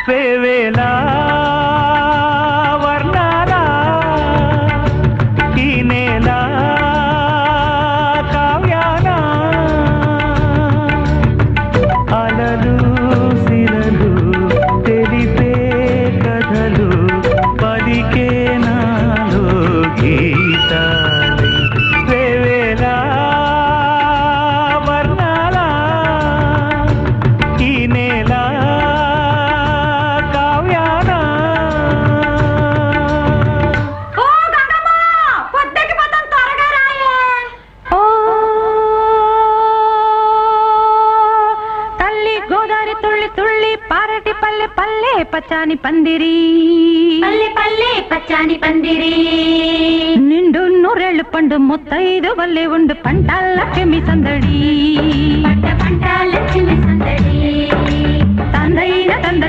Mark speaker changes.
Speaker 1: వేవేలా వర్ణాల ఈ నేల కావ్యాన అలలు సిరలు తెలిపే కథలు పలికే నాలో గీతాలు వేవేలా వర్ణాల ఈ నేల కావ్యాన
Speaker 2: ఓ గంగమ్మ పొద్దకి పోతాం త్వరగా రాయే ఓ తల్లి గోదారి తుళ్ళి తుళ్ళి పారటి పల్లె పల్లె పచ్చాని పందిరి
Speaker 3: పల్లె పల్లె పచ్చాని పందిరి
Speaker 2: నిండు నూరేళ్ళు పండు ముత్తైదు వల్లే ఉండు పంటాల చెమి సందడి
Speaker 3: పంట పంట లక్ష్మి సందడి
Speaker 2: తందైన తంద